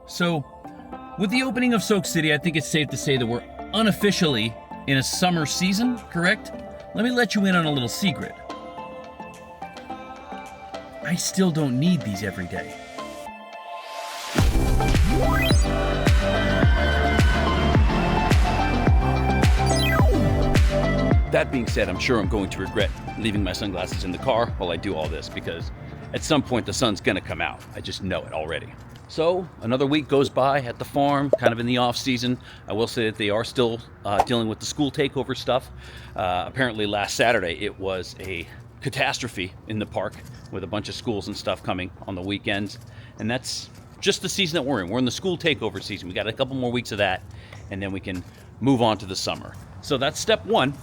So, with the opening of Soak City, I think it's safe to say that we're unofficially in a summer season, correct? Let me let you in on a little secret. I still don't need these every day. That being said, I'm sure I'm going to regret leaving my sunglasses in the car while I do all this, because at some point the sun's gonna come out. I just know it already. So another week goes by at the farm, kind of in the off season. I will say that they are still dealing with the school takeover stuff. Apparently last Saturday it was a catastrophe in the park with a bunch of schools and stuff coming on the weekends. And that's just the season that we're in. We're in the school takeover season. We got a couple more weeks of that, and then we can move on to the summer. So that's step one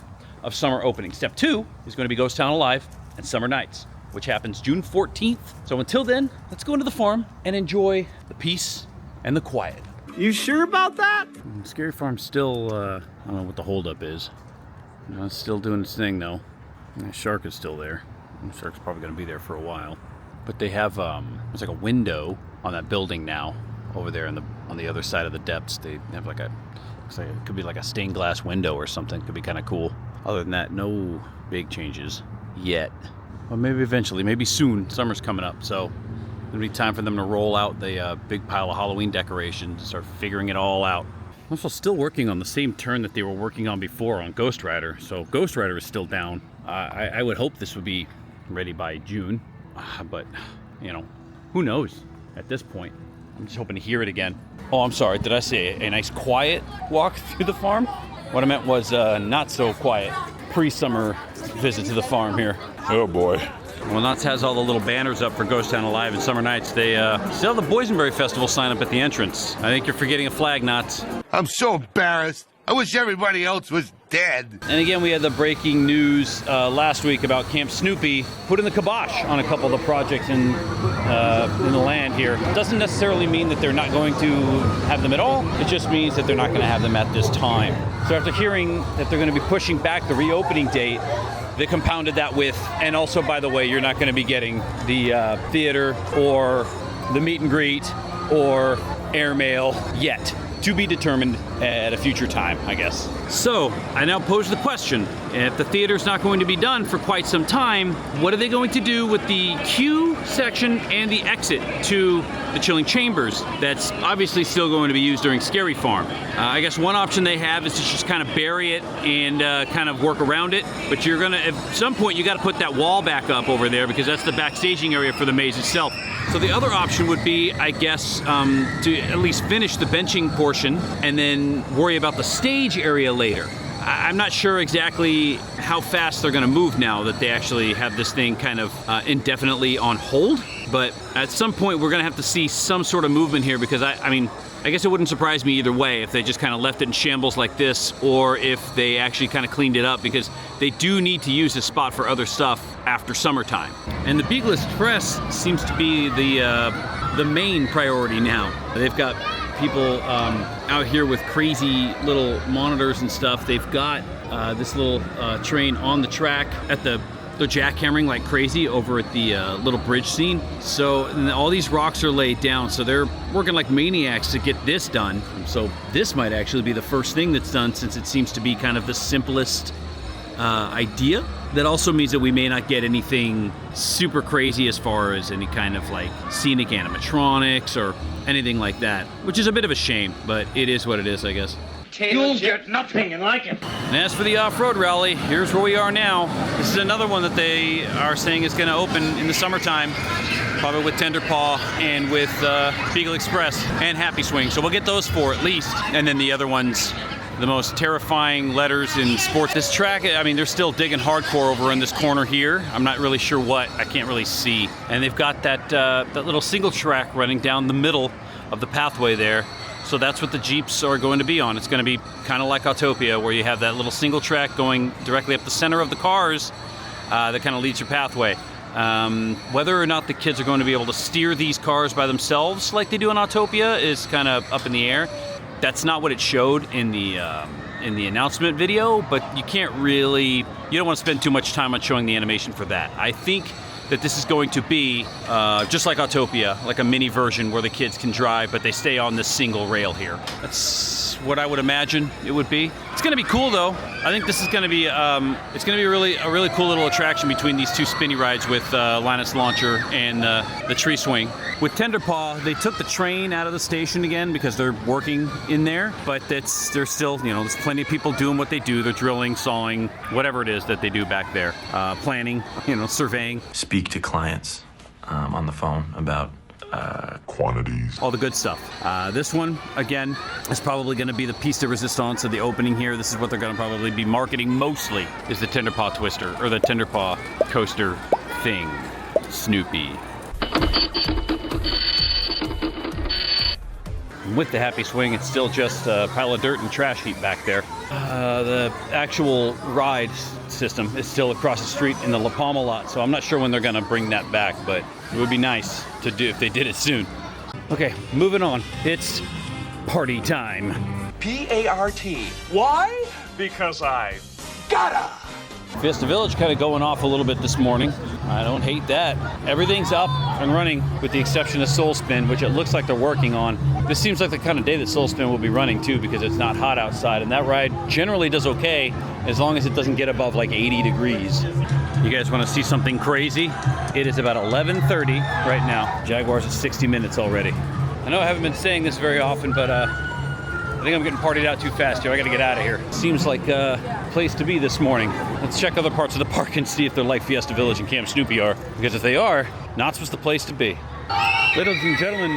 of summer opening. Step two is going to be Ghost Town Alive and Summer Nights, which happens June 14th. So until then, let's go into the farm and enjoy the peace and the quiet. You sure about that? Scary Farm's still, I don't know what the holdup is. No, it's still doing its thing though. And the shark is still there. The shark's probably gonna be there for a while. But they have, there's like a window on that building now, over there on the other side of the depths. They have like looks like it could be like a stained glass window or something. Could be kind of cool. Other than that, no big changes yet. Well, maybe eventually, maybe soon. Summer's coming up, so it'll be time for them to roll out the big pile of Halloween decorations and start figuring it all out. I'm also still working on the same turn that they were working on before on Ghost Rider, so Ghost Rider is still down. I would hope this would be ready by June, but you know, who knows at this point. I'm just hoping to hear it again. Oh, I'm sorry, did I say a nice quiet walk through the farm? What I ment was not so quiet pre-summer visit to the farm here. Oh boy. Well, KNOTT has all the little banners up for Ghost Town Alive and Summer Nights. They still have the Boysenberry Festival sign up at the entrance. I think you're forgetting a flag, KNOTT. I'm so embarrassed. I wish everybody else was dead. And again, we had the breaking news last week about Camp Snoopy putting the kibosh on a couple of the projects in the land here. Doesn't necessarily mean that they're not going to have them at all. It just means that they're not going to have them at this time. So after hearing that they're going to be pushing back the reopening date, they compounded that with, and also, by the way, you're not going to be getting the theater or the meet and greet or airmail yet. To be determined at a future time, I guess. So, I now pose the question, if the theater's not going to be done for quite some time, what are they going to do with the queue section and the exit to the chilling chambers that's obviously still going to be used during Scary Farm? I guess one option they have is to just kind of bury it and kind of work around it, but you're gonna, at some point, you gotta put that wall back up over there because that's the backstaging area for the maze itself. So the other option would be, I guess, to at least finish the benching portion and then worry about the stage area later. I'm not sure exactly how fast they're going to move now that they actually have this thing kind of indefinitely on hold. But at some point, we're going to have to see some sort of movement here because, I mean, I guess it wouldn't surprise me either way if they just kind of left it in shambles like this or if they actually kind of cleaned it up because they do need to use this spot for other stuff after summertime. And the Beagle Express seems to be the main priority now. They've got people out here with crazy little monitors and stuff. They've got this little train on the track at they're jackhammering like crazy over at the little bridge scene. So all these rocks are laid down, so they're working like maniacs to get this done. So this might actually be the first thing that's done since it seems to be kind of the simplest idea. That also means that we may not get anything super crazy as far as any kind of like scenic animatronics or anything like that, which is a bit of a shame, but it is what it is, I guess. You'll get nothing like it. And as for the off-road rally, here's where we are now. This is another one that they are saying is going to open in the summertime, probably with Tender Paw and with Beagle Express and Happy Swing. So we'll get those four at least, and then the other ones, the most terrifying letters in sports. This track, I mean, they're still digging hardcore over in this corner here. I'm not really sure what, I can't really see. And they've got that little single track running down the middle of the pathway there. So that's what the Jeeps are going to be on. It's going to be kind of like Autopia, where you have that little single track going directly up the center of the cars that kind of leads your pathway. Whether or not the kids are going to be able to steer these cars by themselves like they do in Autopia is kind of up in the air. That's not what it showed in the announcement video, but you can't really, you don't want to spend too much time on showing the animation for that. I think that this is going to be just like Autopia, like a mini version where the kids can drive, but they stay on this single rail here. That's what I would imagine it would be. It's going to be cool though. I think this is going to be it's going to be a really cool little attraction between these two spinny rides with Linus Launcher and the Tree Swing. With Tenderpaw, they took the train out of the station again because they're working in there, but they're still, you know, there's plenty of people doing what they do. They're drilling, sawing, whatever it is that they do back there. Planning, you know, surveying. Speak to clients on the phone about quantities. All the good stuff. This one, again, is probably going to be the piece de resistance of the opening here. This is what they're going to probably be marketing mostly, is the Tenderpaw Twister, or the Tenderpaw Coaster thing. Snoopy. With the Happy Swing, it's still just a pile of dirt and trash heap back there. The actual ride system is still across the street in the La Palma lot, so I'm not sure when they're going to bring that back, but it would be nice to do if they did it soon. Okay, moving on. It's party time. P-A-R-T. Why? Because I gotta. Fiesta Village kind of going off a little bit this morning. I don't hate that. Everything's up and running with the exception of Soul Spin, which it looks like they're working on. This seems like the kind of day that Soul Spin will be running too, because it's not hot outside, and that ride generally does okay as long as it doesn't get above like 80 degrees. You guys want to see something crazy? It is about 11:30 right now. Jaguars at 60 minutes already. I know I haven't been saying this very often, but I think I'm getting partied out too fast here. I gotta get out of here. Seems like a place to be this morning. Let's check other parts of the park and see if they're like Fiesta Village and Camp Snoopy are. Because if they are, Knott's was the place to be. Ladies and gentlemen,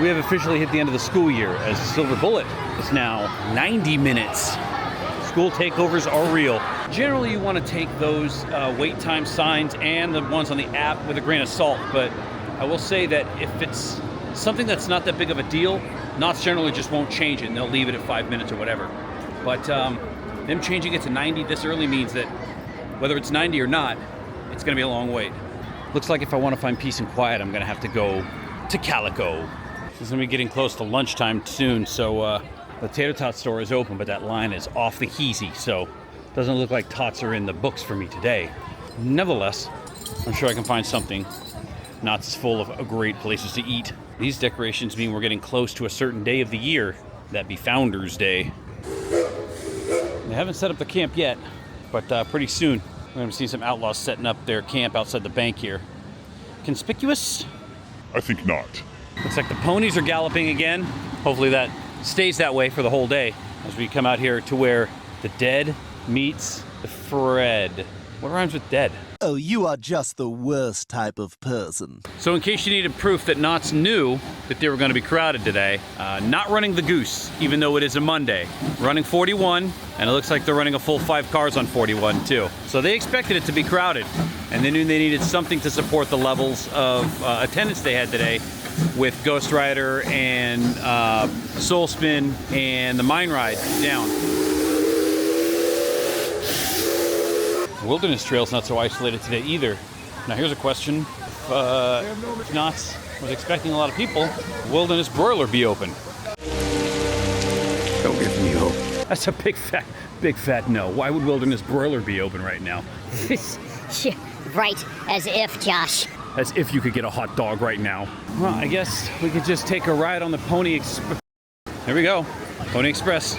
we have officially hit the end of the school year as Silver Bullet is now 90 minutes. School takeovers are real. Generally, you want to take those wait time signs and the ones on the app with a grain of salt, but I will say that if it's something that's not that big of a deal, Knott's generally just won't change it and they'll leave it at 5 minutes or whatever. But them changing it to 90 this early means that whether it's 90 or not, it's gonna be a long wait. Looks like if I want to find peace and quiet, I'm gonna have to go to Calico. It's gonna be getting close to lunchtime soon, so the Tater Tot store is open, but that line is off the heezy, so it doesn't look like tots are in the books for me today. Nevertheless, I'm sure I can find something. Knott's is full of great places to eat. These decorations mean we're getting close to a certain day of the year, that be Founders Day. They haven't set up the camp yet, but pretty soon we're gonna see some outlaws setting up their camp outside the bank here. Conspicuous? I think not. Looks like the ponies are galloping again. Hopefully that stays that way for the whole day as we come out here to where the dead meets the Fred. What rhymes with dead? Oh, you are just the worst type of person. So in case you needed proof that Knott's knew that they were going to be crowded today, not running the Goose, even though it is a Monday. Running 41, and it looks like they're running a full 5 cars on 41 too. So they expected it to be crowded, and they knew they needed something to support the levels of attendance they had today with Ghost Rider and Soul Spin and the Mine Ride down. Wilderness Trail's not so isolated today either. Now here's a question. If Knott's was expecting a lot of people, Wilderness Broiler be open? Don't give me hope. That's a big fat no. Why would Wilderness Broiler be open right now? Right, as if, Josh. As if you could get a hot dog right now. Well, I guess we could just take a ride on the Pony Express. Here we go. Pony Express.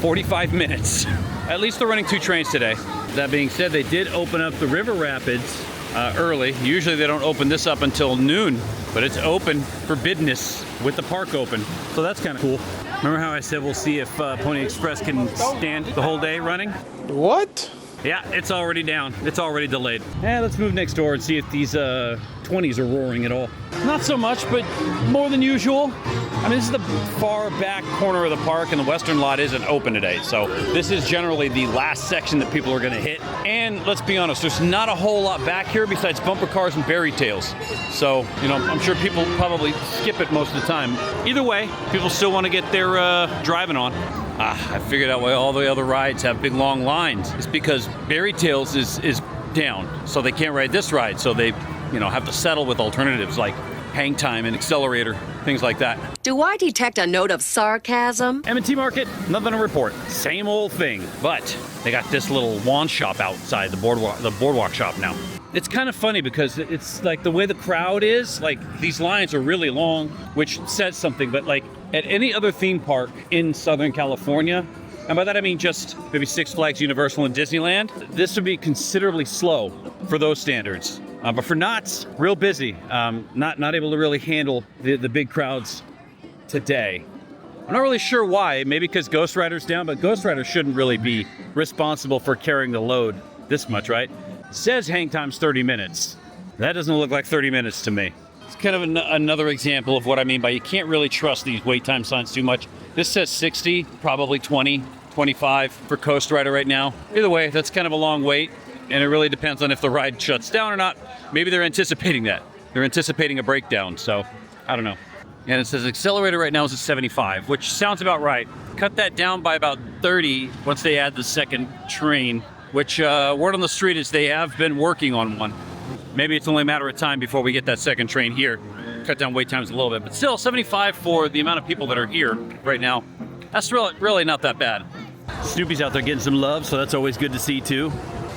45 minutes. At least they're running 2 trains today. That being said, they did open up the River Rapids early. Usually they don't open this up until noon, but it's open for business with the park open. So that's kind of cool. Remember how I said we'll see if Pony Express can stand the whole day running? What? Yeah, it's already down. It's already delayed. Let's move next door and see if these 20s are roaring at all. Not so much, but more than usual. I mean, this is the far back corner of the park, and the western lot isn't open today. So this is generally the last section that people are going to hit. And let's be honest, there's not a whole lot back here besides bumper cars and berry tails. So, you know, I'm sure people probably skip it most of the time. Either way, people still want to get their driving on. I figured out why all the other rides have big long lines. It's because Berry Tales is down, so they can't ride this ride. So they, you know, have to settle with alternatives like hang time and accelerator, things like that. Do I detect a note of sarcasm? M&T Market, nothing to report. Same old thing, but they got this little wand shop outside the boardwalk shop now. It's kind of funny because it's like the way the crowd is, like these lines are really long, which says something, but like at any other theme park in Southern California, and by that I mean just maybe Six Flags, Universal, and Disneyland, this would be considerably slow for those standards. But for Knott's, real busy. Not able to really handle the big crowds today. I'm not really sure why. Maybe because Ghost Rider's down, but Ghost Rider shouldn't really be responsible for carrying the load this much, right? Says hang time's 30 minutes. That doesn't look like 30 minutes to me. It's kind of another example of what I mean by you can't really trust these wait time signs too much. This says 60, probably 20, 25 for Ghost Rider right now. Either way, that's kind of a long wait, and it really depends on if the ride shuts down or not. Maybe they're anticipating that. They're anticipating a breakdown, so I don't know. And it says accelerator right now is at 75, which sounds about right. Cut that down by about 30 once they add the second train, which word on the street is they have been working on one. Maybe it's only a matter of time before we get that second train here. Cut down wait times a little bit, but still 75 for the amount of people that are here right now. That's really not that bad. Snoopy's out there getting some love, so that's always good to see too.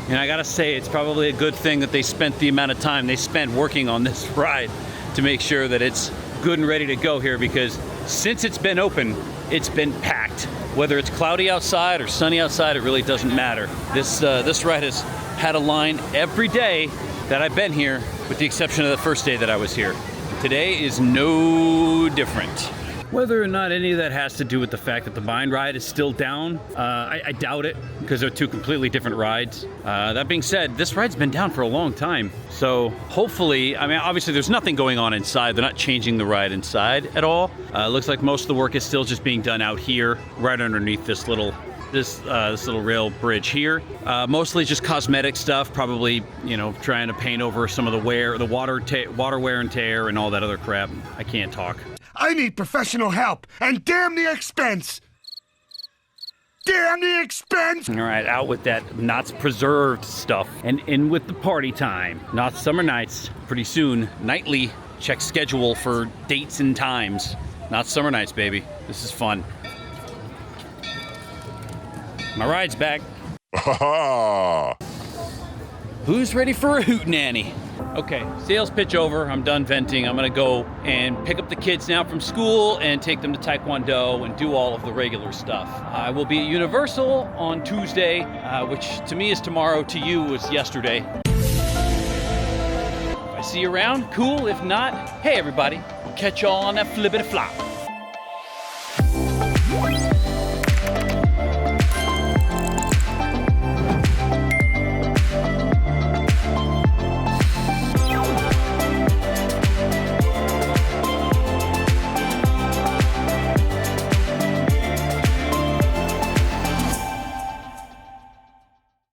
And I gotta say, it's probably a good thing that they spent the amount of time they spent working on this ride to make sure that it's good and ready to go here, because since it's been open, it's been packed. Whether it's cloudy outside or sunny outside, it really doesn't matter. This ride has had a line every day that I've been here, with the exception of the first day that I was here. Today is no different. Whether or not any of that has to do with the fact that the Vine ride is still down, I doubt it, because they're two completely different rides. That being said, this ride's been down for a long time. So hopefully, I mean, obviously there's nothing going on inside. They're not changing the ride inside at all. Looks like most of the work is still just being done out here, right underneath this little rail bridge here. Mostly just cosmetic stuff, probably, you know, trying to paint over some of the water wear and tear and all that other crap. I can't talk. I need professional help, and damn the expense! Damn the expense! All right, out with that Knott's Preserved stuff and in with the party time. Knott's Summer Nights, pretty soon, nightly. Check schedule for dates and times. Knott's Summer Nights, baby. This is fun. My ride's back. Ha Who's ready for a hootenanny? Okay, sales pitch over. I'm done venting. I'm gonna go and pick up the kids now from school and take them to Taekwondo and do all of the regular stuff. I will be at Universal on Tuesday, which to me is tomorrow, to you was yesterday. If I see you around, cool. If not, hey everybody, catch y'all on that flippity flop.